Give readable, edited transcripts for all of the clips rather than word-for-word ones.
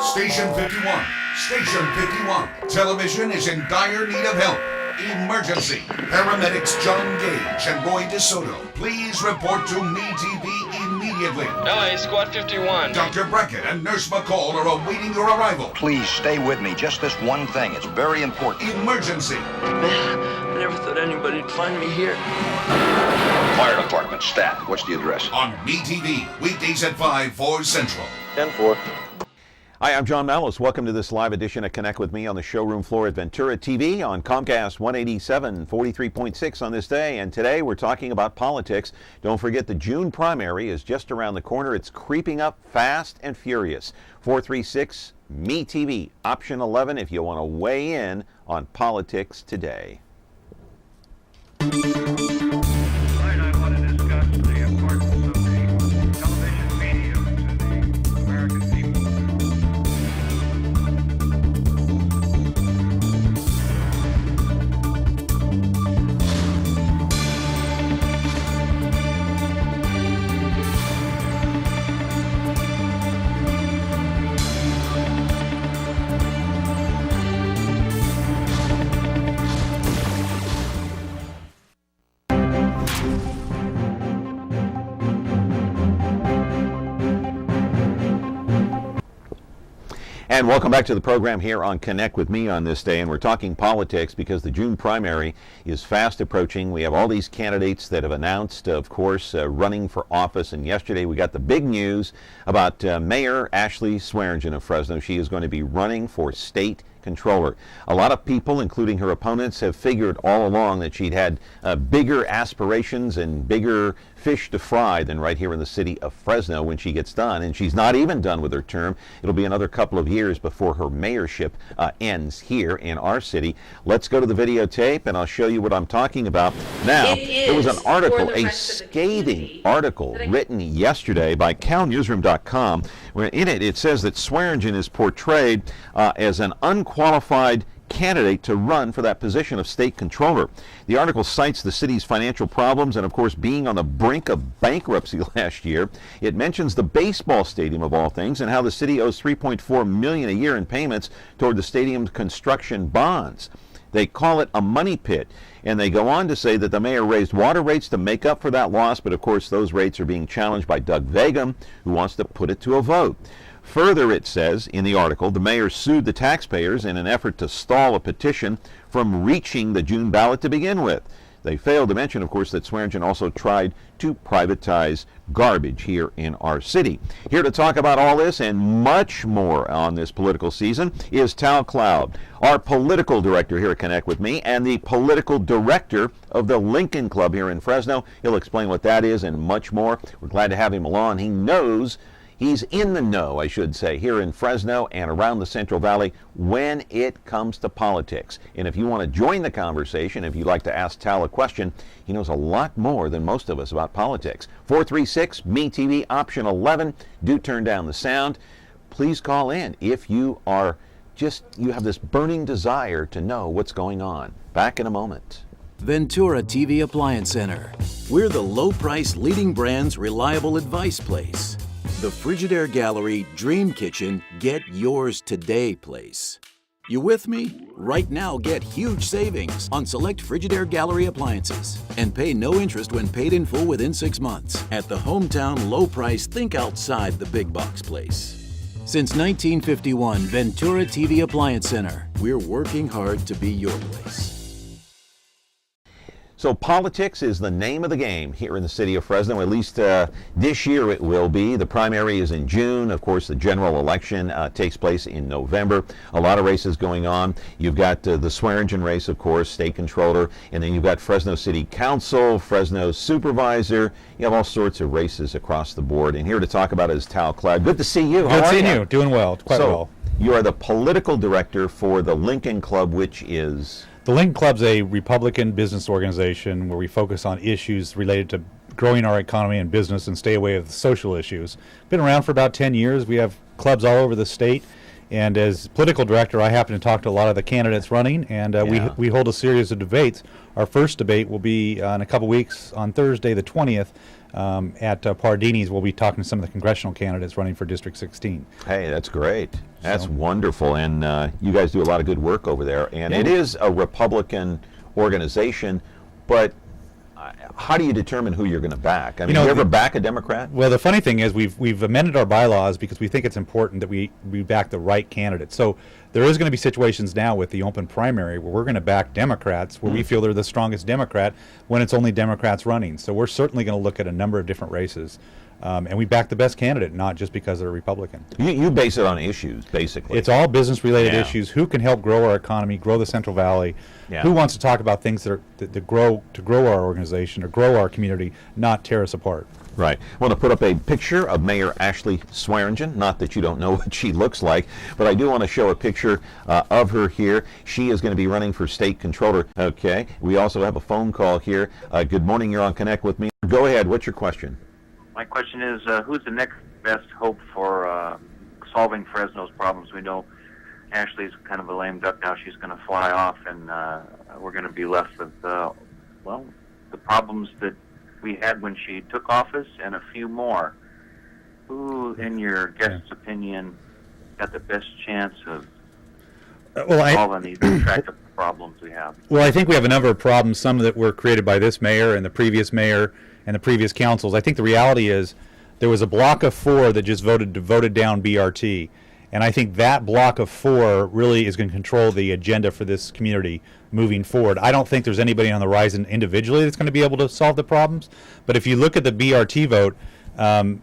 Station 51. Station 51. Television is in dire need of help. Emergency. Paramedics John Gage and Roy DeSoto, please report to MeTV immediately. LA, Squad 51. Dr. Brackett and Nurse McCall are awaiting your arrival. Please stay with me. Just this one thing. It's very important. Emergency. Man, I never thought anybody'd find me here. Fire department, stat. What's the address? On MeTV, weekdays at 5, 4 Central. 10-4. Hi, I'm John Mallos. Welcome to this live edition of Connect with Me on the showroom floor at Ventura TV on Comcast 187, 43.6 on this day. And today we're talking about politics. Don't forget the June primary is just around the corner. It's creeping up fast and furious. 436 MeTV, option 11 if you want to weigh in on politics today. I want to discuss the importance of the television medium to the American people. And welcome back to the program here on Connect with Me on this day. And we're talking politics because the June primary is fast approaching. We have all these candidates that have announced, of course, running for office. And yesterday we got the big news about Mayor Ashley Swearingen of Fresno. She is going to be running for state controller. A lot of people, including her opponents, have figured all along that she'd had bigger aspirations and bigger fish to fry than right here in the city of Fresno when she gets done. And she's not even done with her term. It'll be another couple of years before her mayorship ends here in our city. Let's go to the videotape and I'll show you what I'm talking about. Now, there was an article, a scathing article written yesterday by CalNewsroom.com, where in it says that Swearingen is portrayed as an unqualified candidate to run for that position of state controller. The article cites the city's financial problems and, of course, being on the brink of bankruptcy last year. It mentions the baseball stadium, of all things, and how the city owes $3.4 million a year in payments toward the stadium's construction bonds. They call it a money pit, and they go on to say that the mayor raised water rates to make up for that loss, but of course those rates are being challenged by Doug Vagum, who wants to put it to a vote. Further, it says in the article, the mayor sued the taxpayers in an effort to stall a petition from reaching the June ballot to begin with. They failed to mention, of course, that Swearingen also tried to privatize garbage here in our city. Here to talk about all this and much more on this political season is Tal Cloud, our political director here at Connect with Me and the political director of the Lincoln Club here in Fresno. He'll explain what that is and much more. We're glad to have him along. He's in the know, I should say, here in Fresno and around the Central Valley when it comes to politics. And if you want to join the conversation, if you'd like to ask Tal a question, he knows a lot more than most of us about politics. 436 MeTV, option 11. Do turn down the sound. Please call in if you have this burning desire to know what's going on. Back in a moment. Ventura TV Appliance Center. We're the low-price leading brands reliable advice place. The Frigidaire Gallery Dream Kitchen Get Yours Today place. You with me? Right now get huge savings on select Frigidaire Gallery appliances and pay no interest when paid in full within 6 months at the hometown low price think outside the big box place. Since 1951, Ventura TV Appliance Center. We're working hard to be your place. So politics is the name of the game here in the city of Fresno. At least this year it will be. The primary is in June. Of course, the general election takes place in November. A lot of races going on. You've got the Swearingen race, of course, state controller, and then you've got Fresno City Council, Fresno Supervisor. You have all sorts of races across the board. And here to talk about it is Tal Cloud. Good to see you. Good seeing you. Doing well. Quite well. You are the political director for the Lincoln Club, which is... The Lincoln Club's a Republican business organization where we focus on issues related to growing our economy and business and stay away with social issues. Been around for about 10 years. We have clubs all over the state. And as political director, I happen to talk to a lot of the candidates running, and we hold a series of debates. Our first debate will be in a couple weeks on Thursday, the 20th, at Pardini's. We'll be talking to some of the congressional candidates running for District 16. Hey, that's great. That's So- wonderful, and you guys do a lot of good work over there. And it is a Republican organization, but how do you determine who you're going to back? I mean, know, you ever back a Democrat? Well, the funny thing is we've amended our bylaws because we think it's important that we back the right candidate. So there is going to be situations now with the open primary where we're going to back Democrats where we feel they're the strongest Democrat when it's only Democrats running. So we're certainly going to look at a number of different races. And we back the best candidate, not just because they're a Republican. You base it on issues, basically. It's all business-related Yeah. issues. Who can help grow our economy, grow the Central Valley? Yeah. Who wants to talk about things that grow our organization or grow our community, not tear us apart? Right. I want to put up a picture of Mayor Ashley Swearingen. Not that you don't know what she looks like, but I do want to show a picture of her here. She is going to be running for state controller. Okay. We also have a phone call here. Good morning. You're on Connect with Me. Go ahead. What's your question? My question is, who's the next best hope for solving Fresno's problems? We know Ashley's kind of a lame duck now. She's going to fly off, and we're going to be left with, the problems that we had when she took office and a few more. Who, in your guest's opinion, got the best chance of solving these attractive problems we have? Well, I think we have a number of problems, some that were created by this mayor and the previous mayor and the previous councils. I think the reality is there was a block of 4 that just voted down BRT. And I think that block of 4 really is going to control the agenda for this community moving forward. I don't think there's anybody on the horizon individually that's going to be able to solve the problems. But if you look at the BRT vote,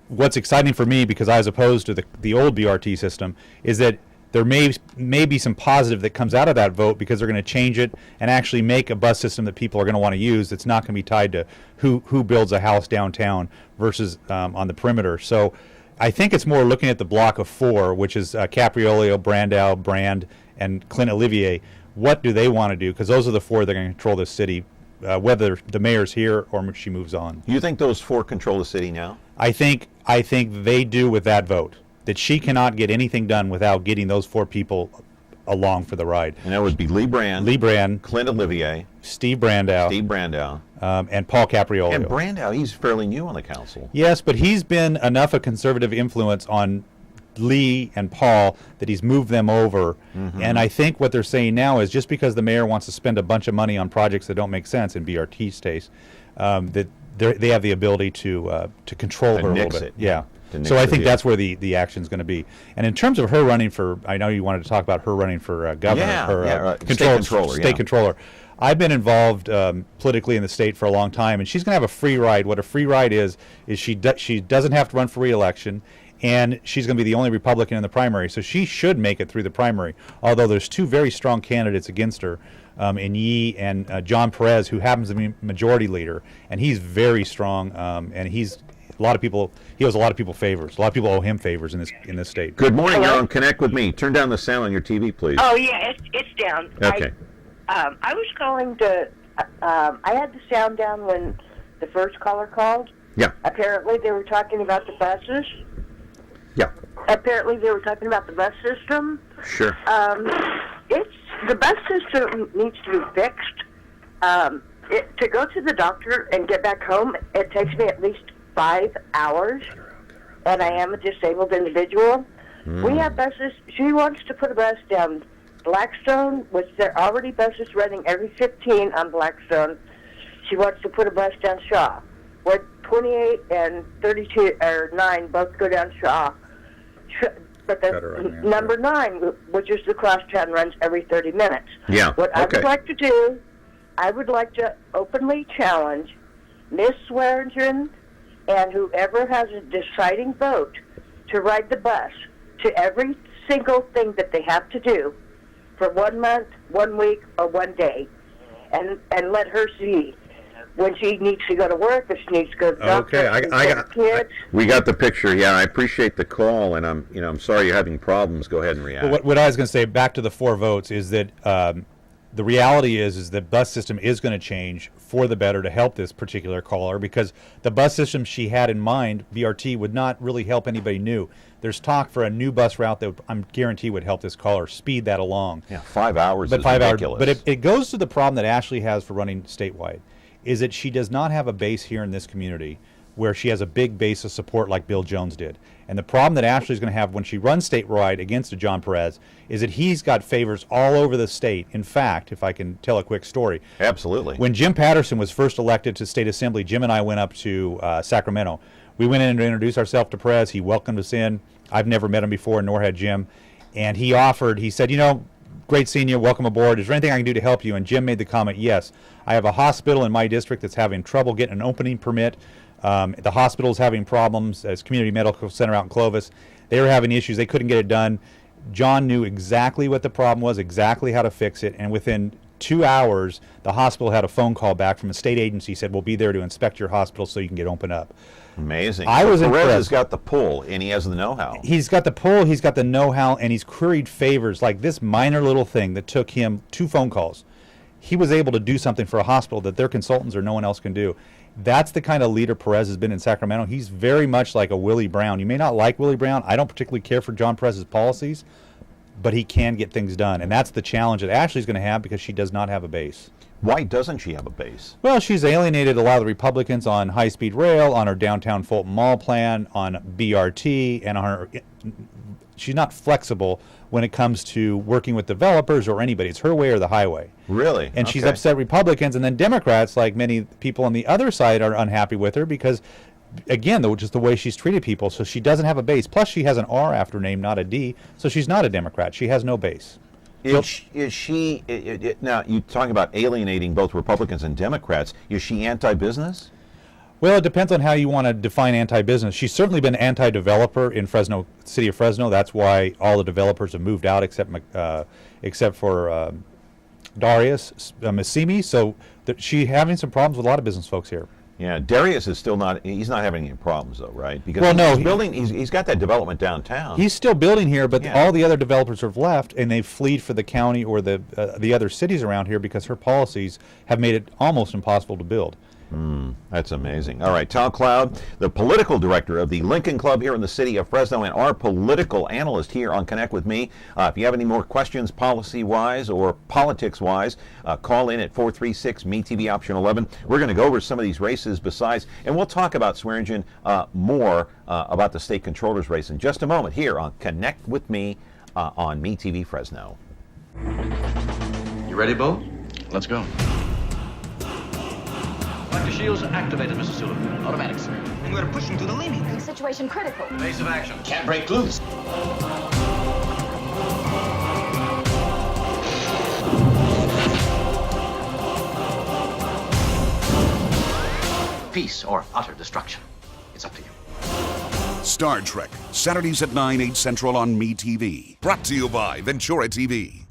what's exciting for me, because I was opposed to the old BRT system, is that there may be some positive that comes out of that vote because they're going to change it and actually make a bus system that people are going to want to use that's not going to be tied to who builds a house downtown versus on the perimeter. So I think it's more looking at the block of 4, which is Capriolio, Brandow, Brand, and Clint Olivier. What do they want to do? Because those are the 4 that are going to control this city, whether the mayor's here or she moves on. You think those 4 control the city now? I think they do with that vote. That she cannot get anything done without getting those 4 people along for the ride. And that would be Lee Brand, Clint Olivier, Steve Brandow, and Paul Capriolio. And Brandow, he's fairly new on the council. Yes, but he's been enough a conservative influence on Lee and Paul that he's moved them over. And I think what they're saying now is just because the mayor wants to spend a bunch of money on projects that don't make sense in BRT states, that they have the ability to control her a little bit. Yeah. So I think that's where the action's going to be. And in terms of her running for, I know you wanted to talk about her running for governor, state controller. I've been involved politically in the state for a long time, and she's going to have a free ride. What a free ride is she doesn't have to run for re-election, and she's going to be the only Republican in the primary. So she should make it through the primary, although there's 2 very strong candidates against her, in Yee and John Perez, who happens to be majority leader, and he's very strong, and he owes a lot of people favors. A lot of people owe him favors in this state. Good morning. You're on Connect with Me. Turn down the sound on your TV, please. Oh yeah, it's down. Okay. I was calling to. I had the sound down when the first caller called. Yeah. Apparently they were talking about the buses. Yeah. Apparently they were talking about the bus system. Sure. The bus system needs to be fixed. To go to the doctor and get back home, it takes me at least 5 hours, and I am a disabled individual. We have buses. She wants to put a bus down Blackstone, which there are already buses running every 15 on Blackstone. She wants to put a bus down Shaw, where 28 and 32 or 9 both go down Shaw. But the number 9, which is the crosstown, runs every 30 minutes. Yeah. What I would like to do, I would like to openly challenge Miss Swearingen and whoever has a deciding vote to ride the bus to every single thing that they have to do for 1 month, 1 week, or 1 day, and let her see when she needs to go to work, if she needs to go to the doctor, kids. We got the picture. Yeah, I appreciate the call, and I'm sorry you're having problems. Go ahead and react. Well, what I was going to say, back to the 4 votes, is that the reality is the bus system is going to change for the better to help this particular caller, because the bus system she had in mind, BRT, would not really help anybody new. There's talk for a new bus route that I'm guarantee would help this caller speed that along. Yeah, 5 hours but is 5 ridiculous. Hours. But it goes to the problem that Ashley has for running statewide, is that she does not have a base here in this community where she has a big base of support like Bill Jones did. And the problem that Ashley's going to have when she runs statewide against a John Perez is that he's got favors all over the state. In fact, if I can tell a quick story. Absolutely. When Jim Patterson was first elected to state assembly, Jim and I went up to Sacramento. We went in to introduce ourselves to Perez. He welcomed us in. I've never met him before, nor had Jim. And he said, great seeing you, welcome aboard. Is there anything I can do to help you? And Jim made the comment, yes. I have a hospital in my district that's having trouble getting an opening permit. The hospital is having problems. As Community Medical Center out in Clovis, they were having issues. They couldn't get it done. John knew exactly what the problem was, exactly how to fix it, and within 2 hours, the hospital had a phone call back from a state agency, said, we'll be there to inspect your hospital so you can get open up. Amazing. Perez has got the pull, and he has the know-how. He's got the pull, he's got the know-how, and he's queried favors like this minor little thing that took him 2 phone calls. He was able to do something for a hospital that their consultants or no one else can do. That's the kind of leader Perez has been in Sacramento. He's very much like a Willie Brown. You may not like Willie Brown. I don't particularly care for John Perez's policies, but he can get things done. And that's the challenge that Ashley's going to have because she does not have a base. Why doesn't she have a base? Well, she's alienated a lot of the Republicans on high-speed rail, on her downtown Fulton Mall plan, on BRT, and on her. She's not flexible when it comes to working with developers or anybody. It's her way or the highway. Really? And she's upset Republicans, and then Democrats, like many people on the other side, are unhappy with her because, again, just the way she's treated people. So she doesn't have a base. Plus, she has an R after her name, not a D. So she's not a Democrat. She has no base. Is she now, you're talking about alienating both Republicans and Democrats. Is she anti-business? Well, it depends on how you want to define anti-business. She's certainly been anti-developer in Fresno, city of Fresno. That's why all the developers have moved out except for Darius Massimi. So she's having some problems with a lot of business folks here. Yeah, Darius is still not. He's not having any problems though, right? Because he's got that development downtown. He's still building here, but all the other developers have left, and they've fled for the county or the other cities around here because her policies have made it almost impossible to build. That's amazing. All right, Tom Cloud, the political director of the Lincoln Club here in the city of Fresno, and our political analyst here on Connect with Me. If you have any more questions policy-wise or politics-wise, call in at 436-MeTV option 11. We're going to go over some of these races besides, and we'll talk about Swearingen more about the state controller's race in just a moment here on Connect with Me on MeTV Fresno. You ready, Bo? Let's go. Dr. Shields activated, Mr. Sulu. Automatic, sir. And we're pushing to the limit. Situation critical. Base of action. Can't break loose. Peace or utter destruction. It's up to you. Star Trek, Saturdays at 9, 8 Central on MeTV. Brought to you by Ventura TV.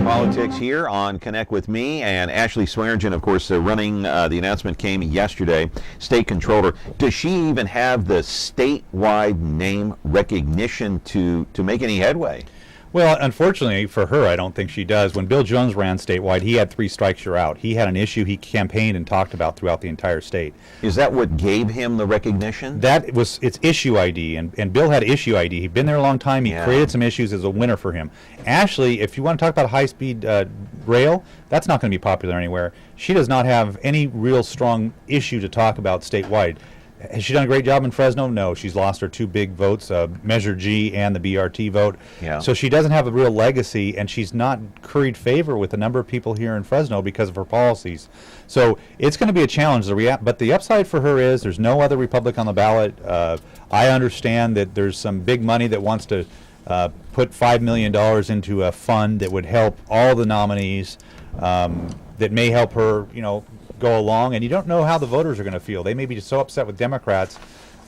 Politics here on Connect with Me, and Ashley Swearingen, of course, running. The announcement came yesterday. State controller. Does she even have the statewide name recognition to make any headway? Well, unfortunately for her, I don't think she does. When Bill Jones ran statewide, he had 3 strikes, you're out. He had an issue he campaigned and talked about throughout the entire state. Is that what gave him the recognition? It's issue ID, and Bill had issue ID. He'd been there a long time. He created some issues as a winner for him. Ashley, if you want to talk about high-speed rail, that's not going to be popular anywhere. She does not have any real strong issue to talk about statewide. Has she done a great job in Fresno? No. She's lost her 2 big votes, Measure G and the BRT vote. Yeah. So she doesn't have a real legacy, and she's not curried favor with a number of people here in Fresno because of her policies. So it's going to be a challenge. But the upside for her is there's no other Republican on the ballot. I understand that there's some big money that wants to put $5 million into a fund that would help all the nominees, that may help her, go along, and you don't know how the voters are going to feel. They may be so upset with Democrats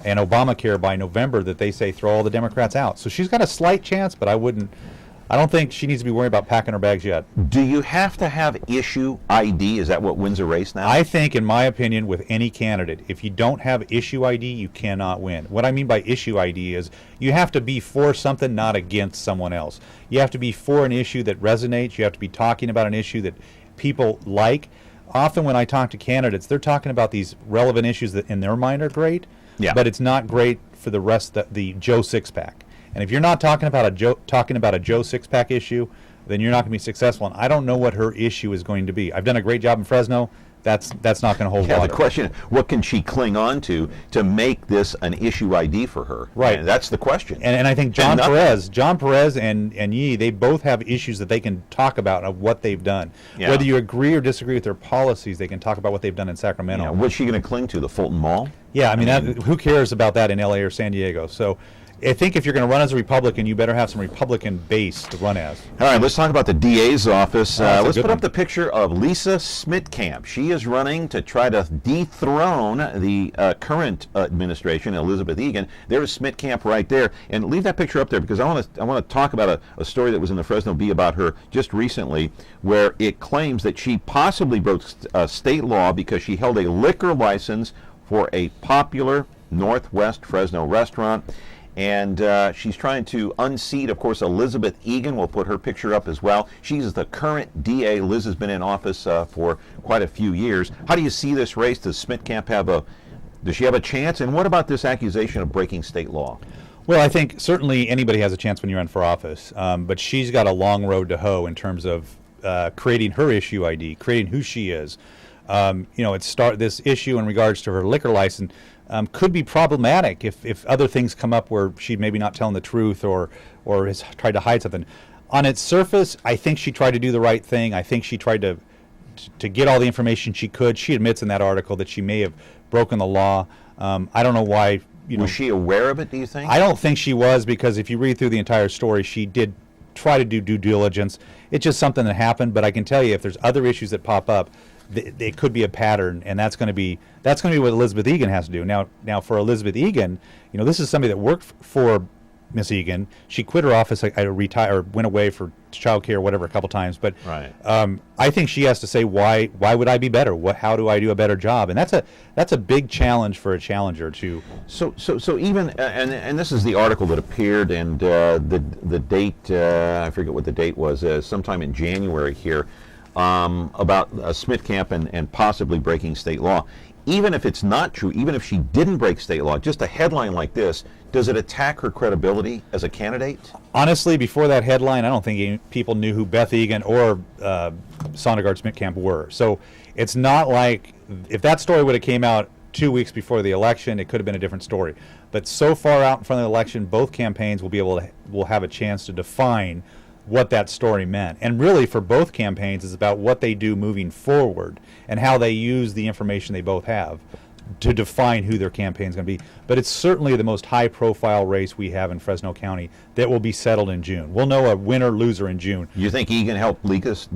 and Obamacare by November that they say throw all the Democrats out. So she's got a slight chance, but I don't think she needs to be worried about packing her bags yet. Do you have to have issue ID? Is that what wins a race now? I think, in my opinion, with any candidate, if you don't have issue ID, you cannot win. What I mean by issue ID is you have to be for something, not against someone else. You have to be for an issue that resonates. You have to be talking about an issue that people like. Often when I talk to candidates, they're talking about these relevant issues that in their mind are great, but it's not great for the rest of the Joe Six-Pack. And if you're not talking about a Joe Six-Pack issue, then you're not going to be successful. And I don't know what her issue is going to be. I've done a great job in Fresno. That's not going to hold Yeah, water. the question, what can she cling on to make this an issue ID for her? Right. And that's the question. And I think John Perez and Yee, they both have issues that they can talk about of what they've done. Yeah. Whether you agree or disagree with their policies, they can talk about what they've done in Sacramento. Yeah, what's she going to cling to, the Fulton Mall? Yeah, I mean, who cares about that in LA or San Diego? So I think if you're going to run as a Republican, you better have some Republican base to run as. All right, let's talk about the DA's office. Let's put one. up the picture of Lisa Smitkamp. She is running to try to dethrone the current administration, Elizabeth Egan. There's Smitkamp right there. And leave that picture up there because I want to talk about a story that was in the Fresno Bee about her just recently, where it claims that she possibly broke state law because she held a liquor license for a popular Northwest Fresno restaurant. And she's trying to unseat, of course, Elizabeth Egan. We'll put her picture up as well. She's the current DA. Liz has been in office for quite a few years. How do you see this race? Does Smitkamp does she have a chance? And what about this accusation of breaking state law? Well, I think certainly anybody has a chance when you run for office, but she's got a long road to hoe in terms of creating her issue ID, creating who she is. This issue in regards to her liquor license could be problematic if other things come up where she maybe not telling the truth or has tried to hide something. On its surface, I think she tried to do the right thing. I think she tried to get all the information she could. She admits in that article that she may have broken the law. I don't know why. Was she aware of it, do you think? I don't think she was, because if you read through the entire story, she did try to do due diligence. It's just something that happened, but I can tell you if there's other issues that pop up, it could be a pattern, and that's going to be what Elizabeth Egan has to do. Now for Elizabeth Egan, this is somebody that worked for Miss Egan. She quit her office, went away for child care, whatever, a couple times. But right. I think she has to say why would I be better? How do I do a better job? And that's a big challenge for a challenger to. So even and this is the article that appeared, and the date I forget what the date was, sometime in January here. About Smitkamp and possibly breaking state law. Even if it's not true, even if she didn't break state law, just a headline like this, does it attack her credibility as a candidate? Honestly, before that headline, I don't think people knew who Beth Egan or Sondergaard Smitkamp were. So it's not like, if that story would have came out 2 weeks before the election, it could have been a different story. But so far out in front of the election, both campaigns will have a chance to define what that story meant. And really for both campaigns is about what they do moving forward and how they use the information they both have to define who their campaign is going to be. But it's certainly the most high profile race we have in Fresno County that will be settled in June. We'll know a winner loser in June. You think Egan helped leak this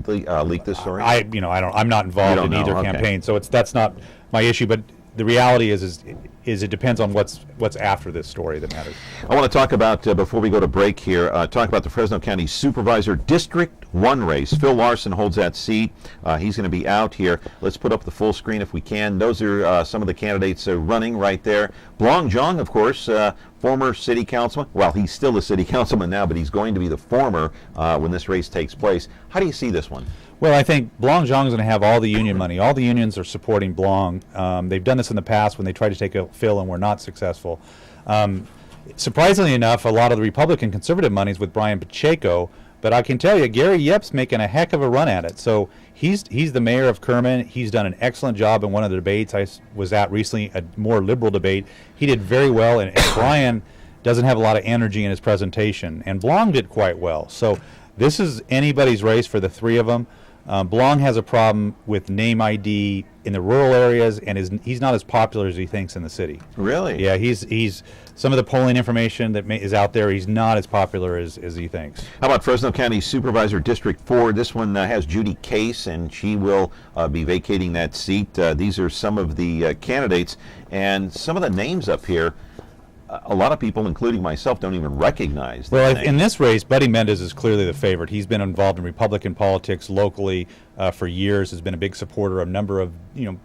story? I'm not involved in either campaign, so that's not my issue, but the reality is it depends on what's after this story that matters. I want to talk about, before we go to break here, talk about the Fresno County Supervisor District 1 race. Phil Larson holds that seat. He's going to be out here. Let's put up the full screen if we can. Those are some of the candidates running right there. Blong Jong, of course, former city councilman. Well, he's still a city councilman now, but he's going to be the former when this race takes place. How do you see this one? Well, I think Blong Jong is going to have all the union money. All the unions are supporting Blong. They've done this in the past when they tried to take a Phil and were not successful. Surprisingly enough, a lot of the Republican conservative money is with Brian Pacheco, but I can tell you, Gary Yep's making a heck of a run at it. So he's the mayor of Kerman. He's done an excellent job in one of the debates I was at recently, a more liberal debate. He did very well, and Brian doesn't have a lot of energy in his presentation, and Blong did quite well. So this is anybody's race for the three of them. Blong has a problem with name ID in the rural areas, and he's not as popular as he thinks in the city. Really? Yeah, he's some of the polling information that is out there, he's not as popular as he thinks. How about Fresno County Supervisor District 4? This one has Judy Case, and she will be vacating that seat. These are some of the candidates, and some of the names up here. A lot of people, including myself, don't even recognize. Well, in this race, Buddy Mendez is clearly the favorite. He's been involved in Republican politics locally for years. Has been a big supporter of a number of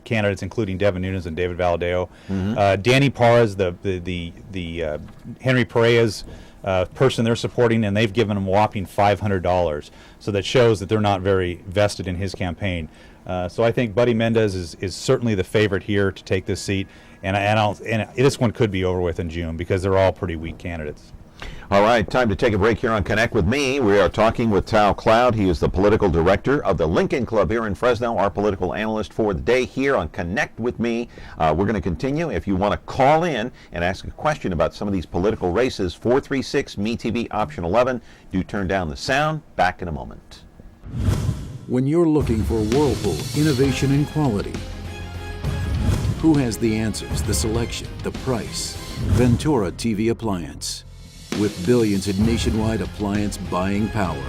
candidates, including Devin Nunes and David Valadeo. Mm-hmm. Danny Parras, the Henry Perea's person they're supporting, and they've given him a whopping $500. So that shows that they're not very vested in his campaign. So I think Buddy Mendez is certainly the favorite here to take this seat. And this one could be over with in June because they're all pretty weak candidates. All right, time to take a break here on Connect with Me. We are talking with Tal Cloud. He is the political director of the Lincoln Club here in Fresno, our political analyst for the day here on Connect with Me. We're going to continue. If you want to call in and ask a question about some of these political races, 436 MeTV option 11. Do turn down the sound. Back in a moment. When you're looking for Whirlpool innovation and quality, who has the answers, the selection, the price? Ventura TV Appliance. With billions in nationwide appliance buying power,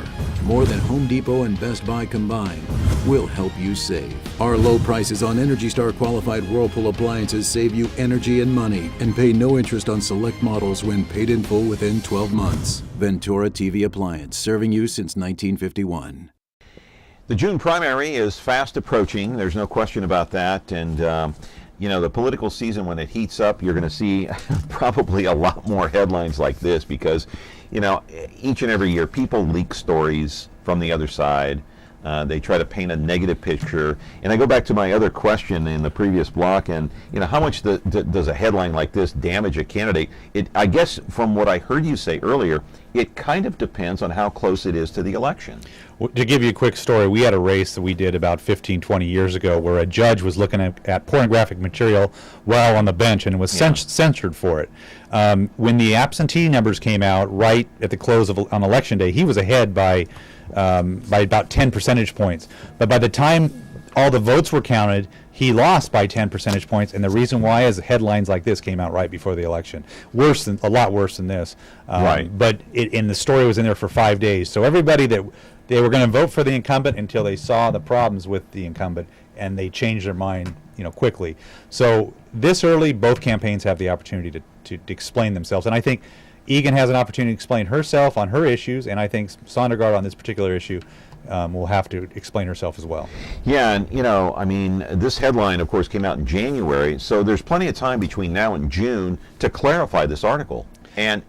more than Home Depot and Best Buy combined, we'll help you save. Our low prices on Energy Star qualified Whirlpool appliances save you energy and money and pay no interest on select models when paid in full within 12 months. Ventura TV Appliance, serving you since 1951. The June primary is fast approaching. There's no question about that. And you know, the political season, when it heats up, you're going to see probably a lot more headlines like this because, you know, each and every year people leak stories from the other side. They try to paint a negative picture. And I go back to my other question in the previous block, and, you know, how much does a headline like this damage a candidate? I guess from what I heard you say earlier, it kind of depends on how close it is to the election. Well, to give you a quick story, we had a race that we did about 15, 20 years ago where a judge was looking at pornographic material while on the bench and was censured for it. When the absentee numbers came out right at the close of on Election Day, he was ahead by about 10 percentage points. But by the time all the votes were counted, he lost by 10 percentage points, and the reason why is headlines like this came out right before the election. A lot worse than this. Right. But and the story was in there for 5 days. So everybody that they were going to vote for the incumbent until they saw the problems with the incumbent, and they changed their mind, you know, quickly. So this early, both campaigns have the opportunity to explain themselves, and I think Egan has an opportunity to explain herself on her issues, and I think Sondergaard on this particular issue will have to explain herself as well. Yeah, and you know, I mean, this headline, of course, came out in January, so there's plenty of time between now and June to clarify this article and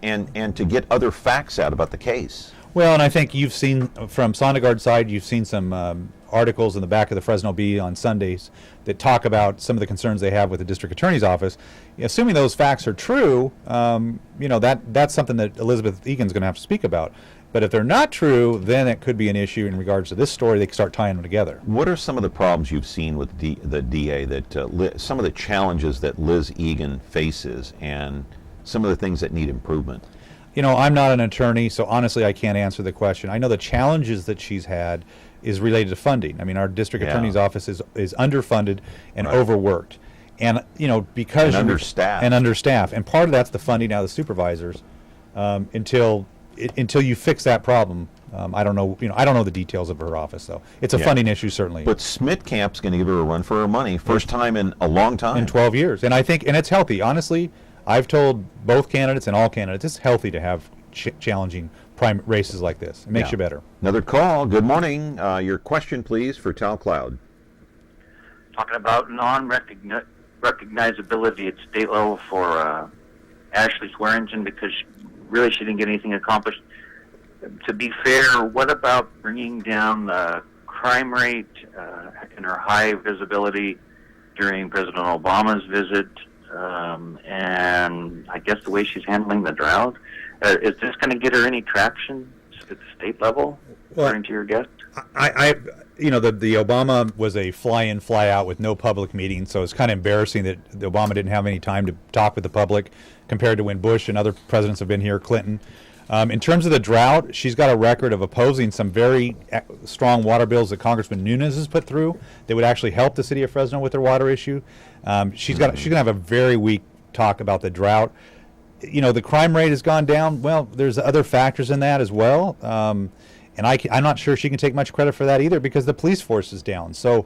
to get other facts out about the case. Well, and I think you've seen from Sondergaard's side, you've seen some articles in the back of the Fresno Bee on Sundays that talk about some of the concerns they have with the district attorney's office. Assuming those facts are true, you know, that's something that Elizabeth Egan's going to have to speak about. But if they're not true, then it could be an issue in regards to this story. They can start tying them together. What are some of the problems you've seen with the DA, that some of the challenges that Liz Egan faces and some of the things that need improvement? You know, I'm not an attorney, so honestly I can't answer the question. I know the challenges that she's had is related to funding. I mean, our district attorney's office is underfunded and overworked. And, you know, because understaffed. And part of that's the funding out of the supervisors until you fix that problem. I don't know, you know, I don't know the details of her office, though. It's a funding issue, certainly. But Schmidt-Camp's going to give her a run for her money, first time in a long time. In 12 years. And I think, and it's healthy. Honestly, I've told both candidates and all candidates, it's healthy to have challenging prime races like this. It makes you better. Another call. Good morning. Your question, please, for Tal Cloud. Talking about non-recognizability at state level for Ashley Swearingen, because really she didn't get anything accomplished. To be fair, what about bringing down the crime rate and her high visibility during President Obama's visit? And I guess the way she's handling the drought, is this going to get her any traction at the state level, according to your guest? You know, the Obama was a fly-in, fly-out with no public meeting, so it's kind of embarrassing that Obama didn't have any time to talk with the public compared to when Bush and other presidents have been here, Clinton. In terms of the drought, she's got a record of opposing some very strong water bills that Congressman Nunes has put through that would actually help the city of Fresno with their water issue. She's going to have a very weak talk about the drought. You know, the crime rate has gone down. Well, there's other factors in that as well. And I'm not sure she can take much credit for that either because the police force is down. So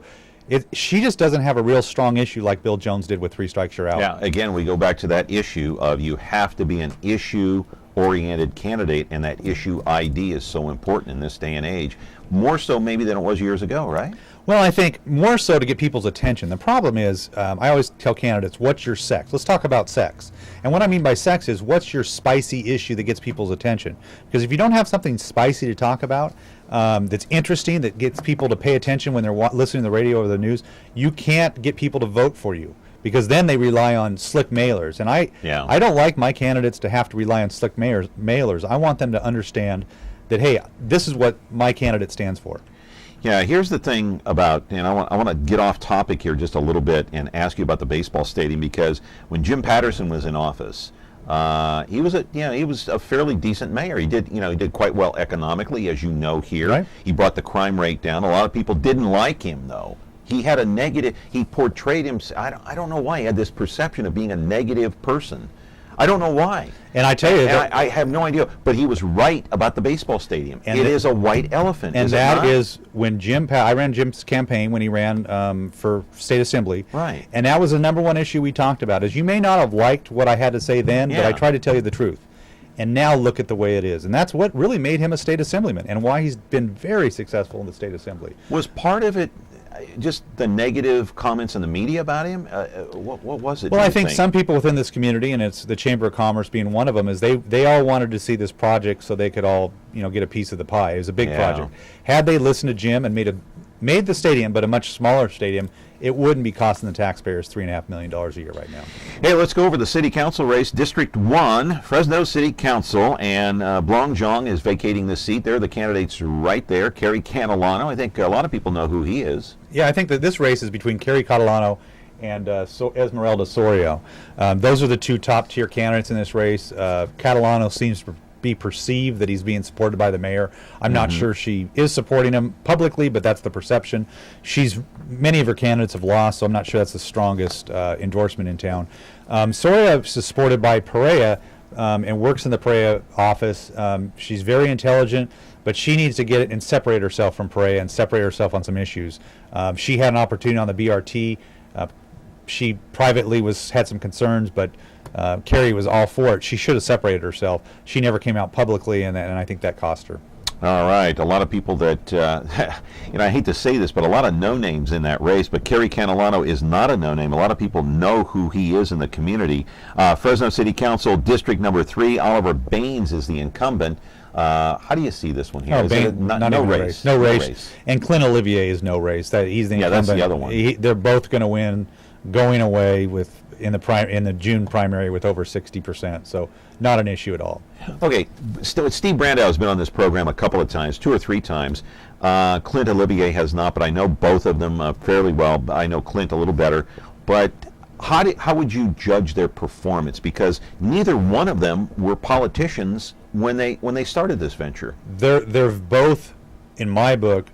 she just doesn't have a real strong issue like Bill Jones did with 3 strikes you're out. Yeah, again, we go back to that issue of you have to be an issue-oriented candidate, and that issue ID is so important in this day and age, more so maybe than it was years ago, right? Well, I think more so to get people's attention. The problem is, I always tell candidates, what's your sex? Let's talk about sex. And what I mean by sex is, what's your spicy issue that gets people's attention? Because if you don't have something spicy to talk about, that's interesting, that gets people to pay attention when they're listening to the radio or the news, you can't get people to vote for you. because then they rely on slick mailers. And I don't like my candidates to have to rely on slick mailers. I want them to understand that, hey, this is what my candidate stands for. Yeah, here's the thing about, and I want to get off topic here just a little bit and ask you about the baseball stadium, because when Jim Patterson was in office, he was a fairly decent mayor. He did quite well economically, as you know here. Right. He brought the crime rate down. A lot of people didn't like him, though. He had a negative. He portrayed himself. I don't know why he had this perception of being a negative person. I don't know why. And I tell you, I have no idea. But he was right about the baseball stadium. It is a white elephant. And is that it is when I ran Jim's campaign when he ran for state assembly. Right. And that was the number one issue we talked about. Is you may not have liked what I had to say then, but I tried to tell you the truth. And now look at the way it is. And that's what really made him a state assemblyman and why he's been very successful in the state assembly. Was part of it just the negative comments in the media about him? What was it? Well, I think some people within this community, and it's the Chamber of Commerce being one of them, is they all wanted to see this project so they could all get a piece of the pie. It was a big project. Had they listened to Jim and made the stadium, but a much smaller stadium, it wouldn't be costing the taxpayers $3.5 million a year right now. Hey, let's go over the city council race. District 1, Fresno City Council, and Blong Jong is vacating the seat. There are the candidates right there. Kerry Catalano, I think a lot of people know who he is. Yeah, I think that this race is between Kerry Catalano and Esmeralda Sorio. Those are the two top-tier candidates in this race. Catalano seems to be perceived that he's being supported by the mayor. I'm not sure she is supporting him publicly, but that's the perception. Many of her candidates have lost, so I'm not sure that's the strongest endorsement in town. Soria is supported by Perea and works in the Perea office. She's very intelligent, but she needs to get it and separate herself from Perea and separate herself on some issues. She had an opportunity on the BRT. She privately had some concerns, but Kerry was all for it. She should have separated herself. She never came out publicly, and I think that cost her. All right. A lot of people that, I hate to say this, but a lot of no-names in that race, but Kerry Catalano is not a no-name. A lot of people know who he is in the community. Fresno City Council, District number 3, Oliver Baines is the incumbent. How do you see this one here? Oh, no race. No race. And Clint Olivier is no race. He's the incumbent. Yeah, that's the other one. They're both going to win going away in the June primary with over 60%. So not an issue at all. Okay, Steve Brandow has been on this program a couple of times, 2 or 3 times. Clint Olivier has not, but I know both of them fairly well. I know Clint a little better. But how would you judge their performance? Because neither one of them were politicians when they started this venture. They're both, in my book,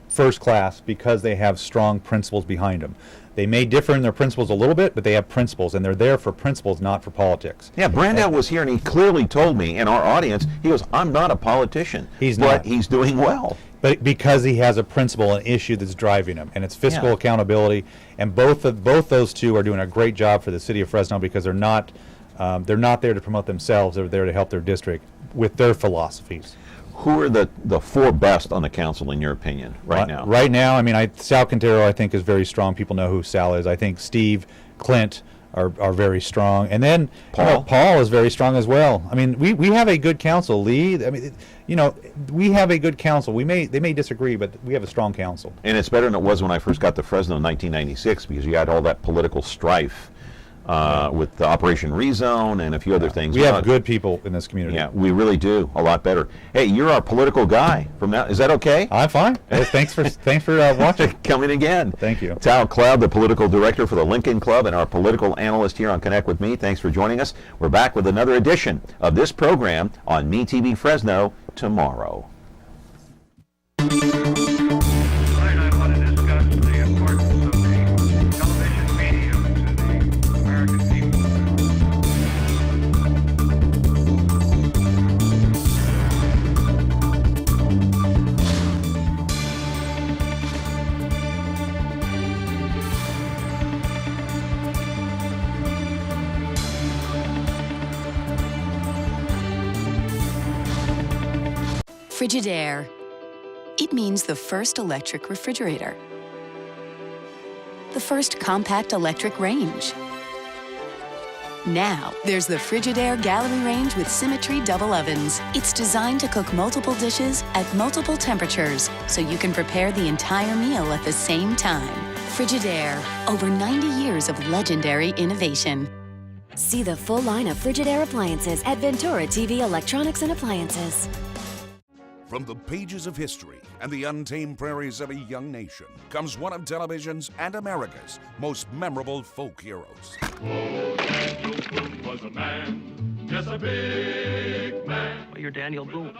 first class because they have strong principles behind them. They may differ in their principles a little bit, but they have principles, and they're there for principles, not for politics. Yeah, Brandow was here, and he clearly told me, and our audience, he goes, I'm not a politician. But he's doing well. But because he has a principle, an issue that's driving him, and it's fiscal accountability, and both those two are doing a great job for the city of Fresno because they're not there to promote themselves. They're there to help their district with their philosophies. Who are the 4 best on the council, in your opinion, right now? Right now, Sal Quintero, I think, is very strong. People know who Sal is. I think Steve, Clint are very strong. And then Paul is very strong as well. We have a good council, Lee. We have a good council. They may disagree, but we have a strong council. And it's better than it was when I first got to Fresno in 1996 because you had all that political strife. With the Operation Rezone and a few other things. We have good people in this community. Yeah, we really do. A lot better. Hey, you're our political guy from now. Is that okay? I'm fine. Thanks for watching. Coming again. Thank you. Tal Cloud, the political director for the Lincoln Club and our political analyst here on Connect With Me. Thanks for joining us. We're back with another edition of this program on MeTV Fresno tomorrow. Frigidaire. It means the first electric refrigerator. The first compact electric range. Now, there's the Frigidaire Gallery Range with Symmetry double ovens. It's designed to cook multiple dishes at multiple temperatures, so you can prepare the entire meal at the same time. Frigidaire, over 90 years of legendary innovation. See the full line of Frigidaire appliances at Ventura TV Electronics and Appliances. From the pages of history and the untamed prairies of a young nation comes one of television's and America's most memorable folk heroes. Daniel Boone was a man, yes, a big man. Well, you're Daniel Boone.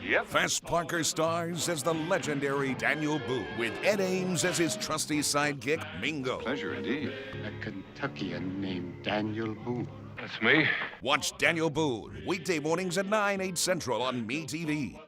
Yep. Fess Parker stars as the legendary Daniel Boone, with Ed Ames as his trusty sidekick, Mingo. Pleasure indeed. A Kentuckian named Daniel Boone. That's me. Watch Daniel Boone, weekday mornings at 9, 8 Central on MeTV.